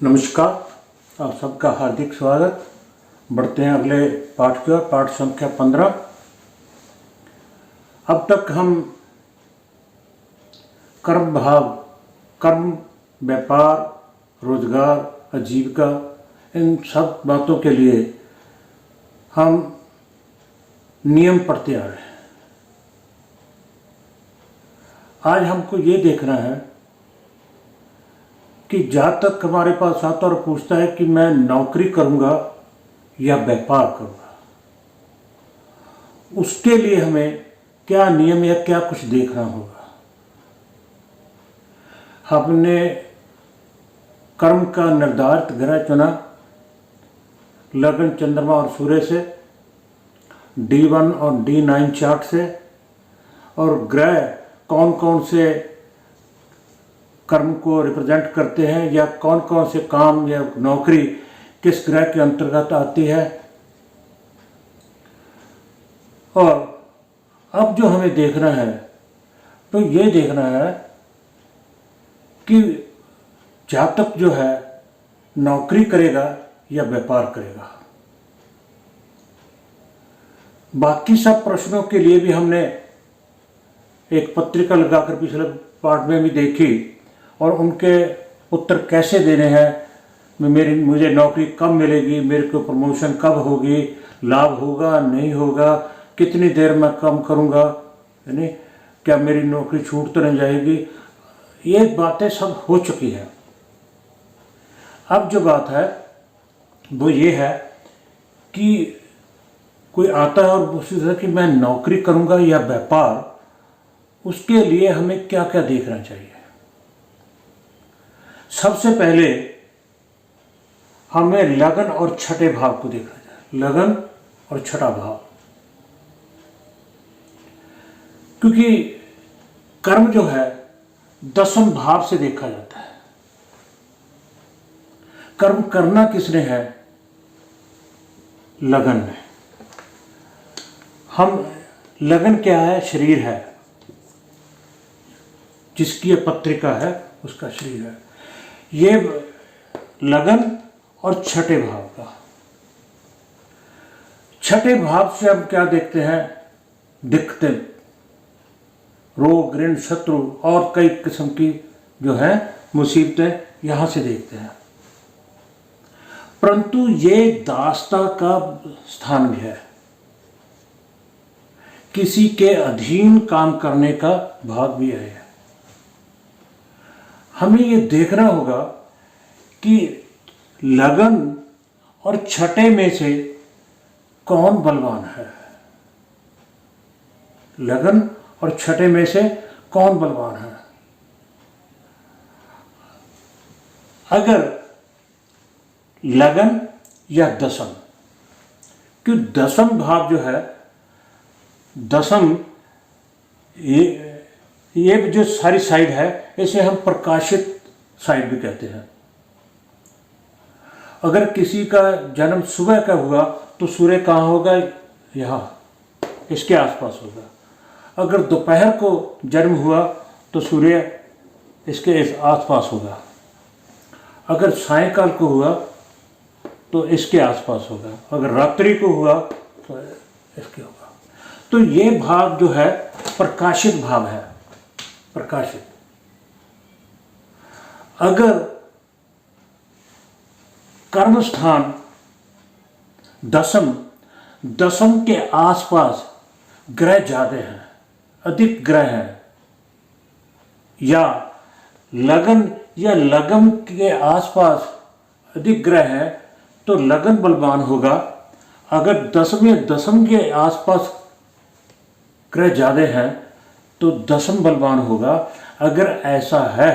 नमस्कार, आप सबका हार्दिक स्वागत। बढ़ते हैं अगले पाठ की ओर, पाठ संख्या 15। अब तक हम कर्म भाव, कर्म, व्यापार, रोजगार, आजीविका, इन सब बातों के लिए हम नियम पढ़ते आ रहे हैं। आज हमको ये देखना है कि जहाँ तक हमारे पास आता और पूछता है कि मैं नौकरी करूँगा या व्यापार करूँगा, उसके लिए हमें क्या नियम या क्या कुछ देखना होगा। हमने कर्म का निर्धारित ग्रह चुना लगन, चंद्रमा और सूर्य से, D1 और D9 चार्ट से, और ग्रह कौन कौन से कर्म को रिप्रेजेंट करते हैं या कौन कौन से काम या नौकरी किस ग्रह के अंतर्गत आती है। और अब जो हमें देखना है तो ये देखना है कि जातक जो है नौकरी करेगा या व्यापार करेगा। बाकी सब प्रश्नों के लिए भी हमने एक पत्रिका लगाकर पिछले पार्ट में भी देखी और उनके उत्तर कैसे देने हैं। मुझे नौकरी कब मिलेगी, मेरे को प्रमोशन कब होगी, लाभ होगा नहीं होगा, कितनी देर में काम करूँगा, यानी क्या मेरी नौकरी छूट तो नहीं जाएगी। ये बातें सब हो चुकी हैं। अब जो बात है वो ये है कि कोई आता है और पूछता है कि मैं नौकरी करूँगा या व्यापार, उसके लिए हमें क्या क्या देखना चाहिए। सबसे पहले हमें लगन और छठे भाव को देखना चाहिए। लगन और छठा भाव, क्योंकि कर्म जो है दसम भाव से देखा जाता है। कर्म करना किसने है? लगन में। हम लगन क्या है? शरीर है, जिसकी ये पत्रिका है उसका शरीर है। ये लगन और छठे भाव का, छठे भाव से हम क्या देखते हैं? दिखते रोग, ऋण, शत्रु और कई किस्म की जो है मुसीबतें यहां से देखते हैं। परंतु ये दासता का स्थान भी है, किसी के अधीन काम करने का भाग भी है। हमें ये देखना होगा कि लगन और छठे में से कौन बलवान है। लगन और छठे में से कौन बलवान है। अगर लगन या दसम, क्योंकि दसम भाव जो है, दसम ये जो सारी साइड है इसे हम प्रकाशित साइड भी कहते हैं। अगर किसी का जन्म सुबह का हुआ तो सूर्य कहाँ होगा? यहाँ, इसके आसपास होगा। अगर दोपहर को जन्म हुआ तो सूर्य इसके आसपास होगा। अगर सायंकाल को हुआ तो इसके आसपास होगा। अगर रात्रि को हुआ तो इसके होगा। तो ये भाव जो है प्रकाशित भाव है, प्रकाशित। अगर कर्म स्थान दसम, दसम के आसपास ग्रह ज्यादा हैं, अधिक ग्रह हैं, या लगन या लगन के आसपास अधिक ग्रह हैं तो लगन बलवान होगा। अगर दसम या दसम के आसपास ग्रह ज्यादा हैं तो दसम बलवान होगा। अगर ऐसा है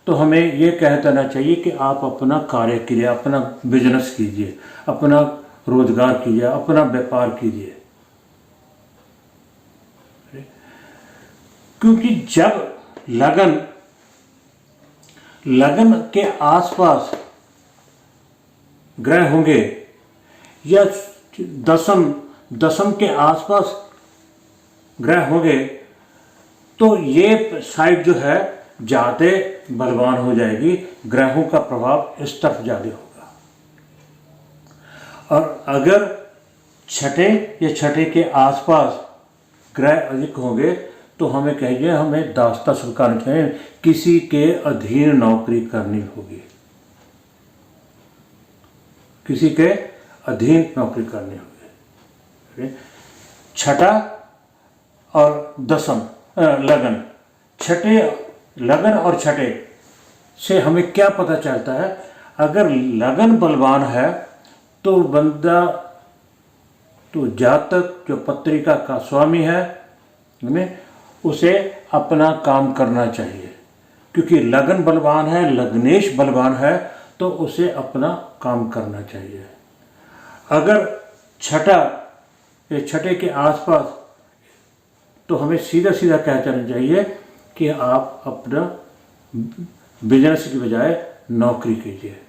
तो हमें ये कह देना चाहिए कि आप अपना कार्य कीजिए, अपना बिजनेस कीजिए, अपना रोजगार कीजिए, अपना व्यापार कीजिए। क्योंकि जब लगन के आसपास ग्रह होंगे या दसम के आसपास ग्रह होंगे तो ये साइड जो है ज़्यादा बलवान हो जाएगी, ग्रहों का प्रभाव इस तरफ ज़्यादा होगा। और अगर छठे या छठे के आसपास ग्रह अधिक होंगे तो हमें कहिए हमें दास्ता स्वीकार चाहिए, किसी के अधीन नौकरी करनी होगी, किसी के अधीन नौकरी करनी होगी। छठा और दसम लगन, छठे लगन और छठे से हमें क्या पता चलता है? अगर लगन बलवान है तो बंदा, तो जातक जो पत्रिका का स्वामी है उसे अपना काम करना चाहिए, क्योंकि लगन बलवान है, लग्नेश बलवान है, तो उसे अपना काम करना चाहिए। अगर छठा या छठे के आसपास, तो हमें सीधा सीधा कह देना चाहिए कि आप अपना बिजनेस की बजाय नौकरी कीजिए।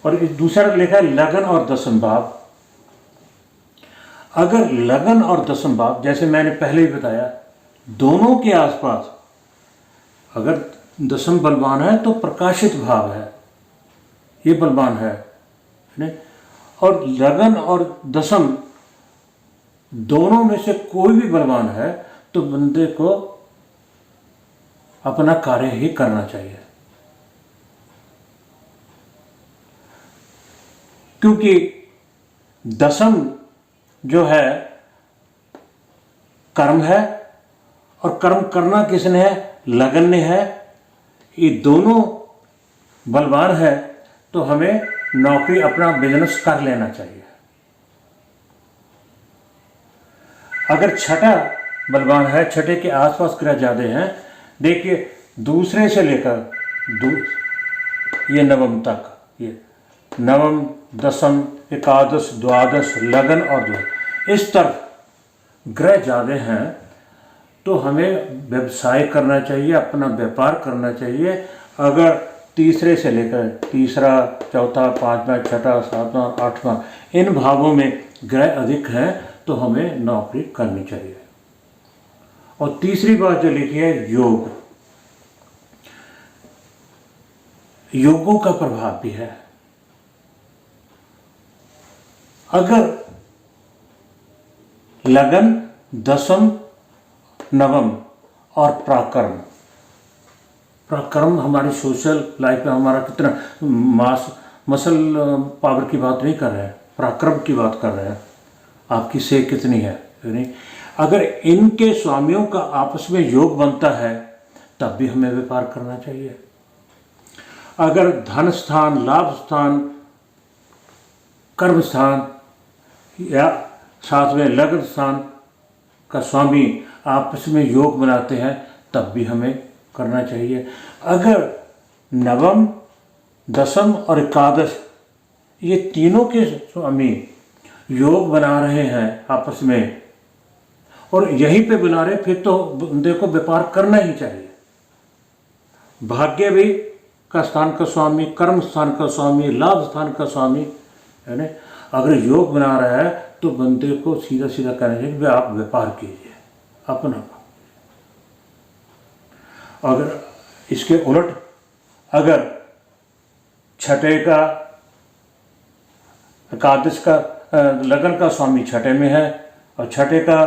और दूसरा लिखा है लगन और दसम भाव। अगर लगन और दसम भाव, जैसे मैंने पहले ही बताया, दोनों के आसपास अगर दसम बलवान है तो प्रकाशित भाव है, ये बलवान है नहीं? और लगन और दसम दोनों में से कोई भी बलवान है तो बंदे को अपना कार्य ही करना चाहिए, क्योंकि दसम जो है कर्म है, और कर्म करना किसने है? लगन ने है। ये दोनों बलवान है तो हमें नौकरी, अपना बिजनेस कर लेना चाहिए। अगर छठा बलवान है, छठे के आसपास ग्रह ज्यादा हैं, देखिए दूसरे से लेकर ये नवम तक, ये नवम, दसम, एकादश, द्वादश, लगन और द्वादश, इस तरफ ग्रह ज़्यादा हैं तो हमें व्यवसाय करना चाहिए, अपना व्यापार करना चाहिए। अगर तीसरे से लेकर तीसरा, चौथा, पांचवा, छठा, सातवां, आठवां, इन भावों में ग्रह अधिक हैं तो हमें नौकरी करनी चाहिए। और तीसरी बात जो लिखी है योग, योगों का प्रभाव भी है। अगर लगन, दसम, नवम और पराक्रम, पराक्रम हमारी सोशल लाइफ में हमारा कितना मसल पावर की बात नहीं कर रहे हैं, पराक्रम की बात कर रहे हैं, आपकी सेहत कितनी है नहीं? अगर इनके स्वामियों का आपस में योग बनता है तब भी हमें व्यापार करना चाहिए। अगर धन स्थान, लाभ स्थान, कर्म स्थान या साथ में लग्न स्थान का स्वामी आपस में योग बनाते हैं तब भी हमें करना चाहिए। अगर नवम, दसम और एकादश ये तीनों के स्वामी योग बना रहे हैं आपस में और यहीं पे बना रहे, फिर तो बंदे को व्यापार करना ही चाहिए। भाग्य भी का स्थान का स्वामी, कर्म स्थान का स्वामी, लाभ स्थान का स्वामी है ना, अगर योग बना रहा है तो बंदे को सीधा सीधा कहना चाहिए कि आप व्यापार कीजिए अपना। अगर इसके उलट, अगर छठे का, एकादश का, लगन का स्वामी छठे में है और छठे का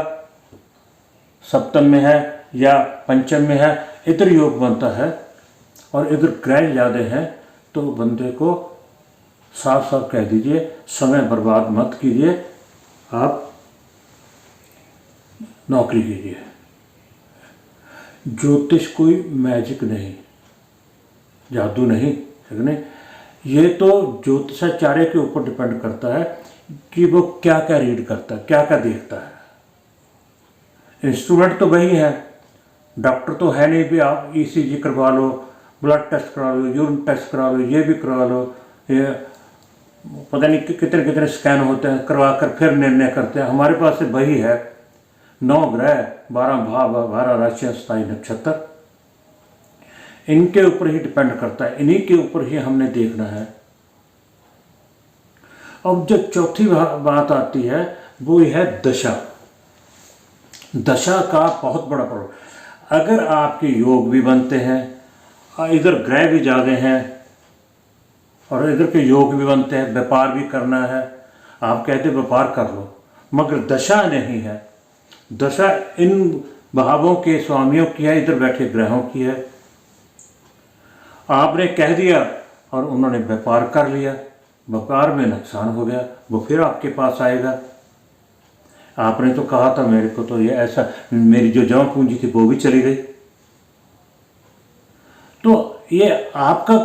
सप्तम में है या पंचम में है, इधर योग बनता है और इधर ग्रह ज़्यादा हैं, तो बंदे को साफ साफ कह दीजिए समय बर्बाद मत कीजिए, आप नौकरी कीजिए। ज्योतिष कोई मैजिक नहीं, जादू नहीं, ये तो ज्योतिषाचार्य के ऊपर डिपेंड करता है कि वो क्या क्या रीड करता है, क्या क्या देखता है। इंस्ट्रूमेंट तो वही है, डॉक्टर तो है नहीं भी आप ईसीजी करवा लो, ब्लड टेस्ट करा लो, यूरिन टेस्ट करा लो, ये भी करवा लो, ये पता नहीं कितने कितने स्कैन होते हैं, करवा कर फिर निर्णय करते हैं। हमारे पास से वही है, 9 ग्रह, 12 भाव, 12 राशियाँ, 27 नक्षत्र, इनके ऊपर ही डिपेंड करता है, इन्हीं के ऊपर ही हमने देखना है। अब जब चौथी बात आती है वो है दशा। दशा का बहुत बड़ा प्रभाव। अगर आपके योग भी बनते हैं, इधर ग्रह भी ज़्यादा हैं और इधर के योग भी बनते हैं, व्यापार भी करना है, आप कहते व्यापार कर लो, मगर दशा नहीं है। दशा इन भावों के स्वामियों की है, इधर बैठे ग्रहों की है। आपने कह दिया और उन्होंने व्यापार कर लिया, व्यापार में नुकसान हो गया, वो फिर आपके पास आएगा। आपने तो कहा था मेरे को तो ये ऐसा, मेरी जो जमा पूंजी थी वो भी चली गई। तो ये आपका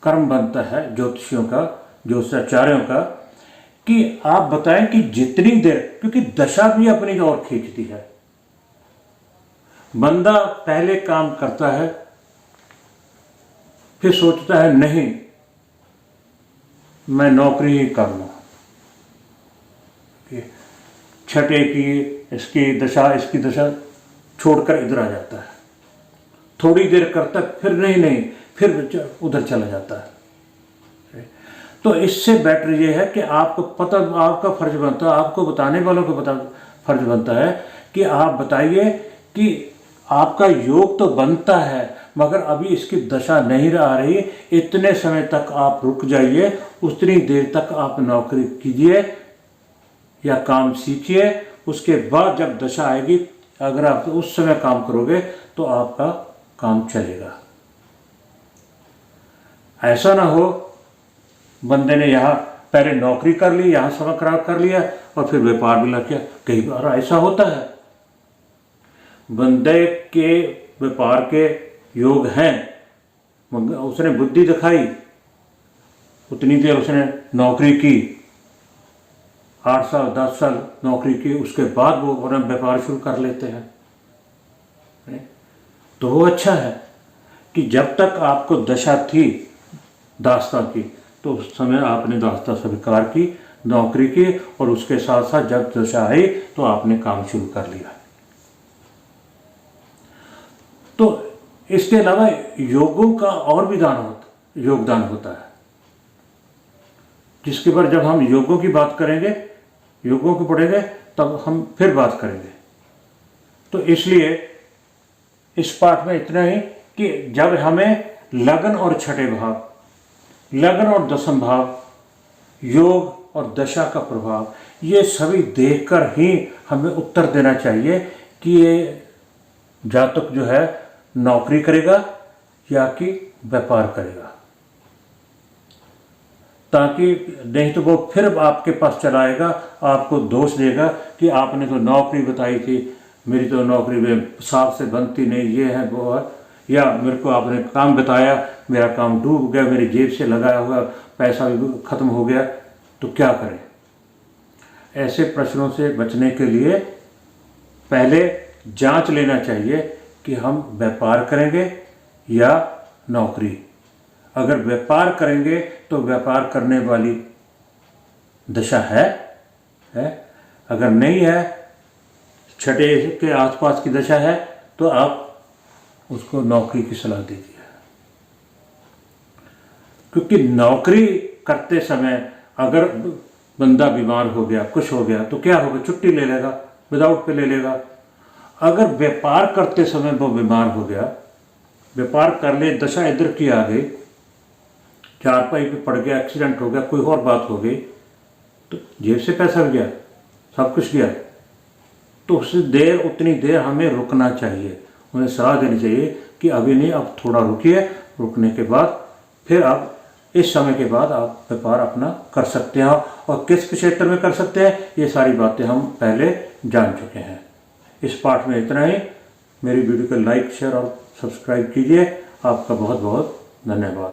कर्म बनता है ज्योतिषियों का, ज्योतिषाचार्यों का, कि आप बताएं कि जितनी देर, क्योंकि दशा भी अपनी ओर खींचती है। बंदा पहले काम करता है, फिर सोचता है नहीं मैं नौकरी ही कर लूं, छठे की इसकी दशा छोड़कर इधर आ जाता है, थोड़ी देर करता फिर नहीं फिर उधर चला जाता है। तो इससे बेटर ये है कि आपको पता, आपका फर्ज बनता है, आपको बताने वालों को फर्ज बनता है कि आप बताइए कि आपका योग तो बनता है मगर अभी इसकी दशा नहीं आ रही, इतने समय तक आप रुक जाइए, उतनी देर तक आप नौकरी कीजिए या काम सीखिए, उसके बाद जब दशा आएगी अगर आप उस समय काम करोगे तो आपका काम चलेगा। ऐसा ना हो बंदे ने यहाँ पहले नौकरी कर ली, यहाँ समय खराब कर लिया और फिर व्यापार भी लग गया। कई बार ऐसा होता है, बंदे के व्यापार के योग हैं मगर उसने बुद्धि दिखाई, उतनी देर उसने नौकरी की, 8 साल 10 साल नौकरी की, उसके बाद वो अपना व्यापार शुरू कर लेते हैं। तो वो अच्छा है कि जब तक आपको दशा थी दास्ता की तो उस समय आपने दास्ता स्वीकार की, नौकरी की, और उसके साथ साथ जब दशा आई तो आपने काम शुरू कर लिया। तो इसके अलावा योगों का और भी योगदान होता है, जिसके पर जब हम योगों की बात करेंगे, योगों को पढ़ेंगे तब हम फिर बात करेंगे। तो इसलिए इस पाठ में इतना ही कि जब हमें लगन और छठे भाव, लगन और दशम भाव, योग और दशा का प्रभाव, ये सभी देखकर ही हमें उत्तर देना चाहिए कि ये जातक जो है नौकरी करेगा या कि व्यापार करेगा, ताकि नहीं तो वो फिर आपके पास चला आएगा, आपको दोष देगा कि आपने तो नौकरी बताई थी, मेरी तो नौकरी में साफ से बनती नहीं, ये है वो है, या मेरे को आपने काम बताया, मेरा काम डूब गया, मेरी जेब से लगाया हुआ पैसा भी खत्म हो गया, तो क्या करें। ऐसे प्रश्नों से बचने के लिए पहले जांच लेना चाहिए कि हम व्यापार करेंगे या नौकरी। अगर व्यापार करेंगे तो व्यापार करने वाली दशा है, अगर नहीं है, छठे के आसपास की दशा है, तो आप उसको नौकरी की सलाह दीजिए। क्योंकि नौकरी करते समय अगर बंदा बीमार हो गया, कुछ हो गया, तो क्या होगा, छुट्टी ले लेगा, विदाउट पे ले लेगा। अगर व्यापार करते समय वो बीमार हो गया, व्यापार कर ले, दशा इधर की आ गई, चारपाई पे पड़ गया, एक्सीडेंट हो गया, कोई और बात हो गई, तो जेब से पैसा भी गया, सब कुछ गया। तो उतनी देर हमें रुकना चाहिए, उन्हें सलाह देनी चाहिए कि अभी नहीं, अब थोड़ा रुकिए, रुकने के बाद फिर आप इस समय के बाद आप व्यापार अपना कर सकते हैं। और किस क्षेत्र में कर सकते हैं, ये सारी बातें हम पहले जान चुके हैं। इस पाठ में इतना ही। मेरी वीडियो को लाइक, शेयर और सब्सक्राइब कीजिए। आपका बहुत बहुत धन्यवाद।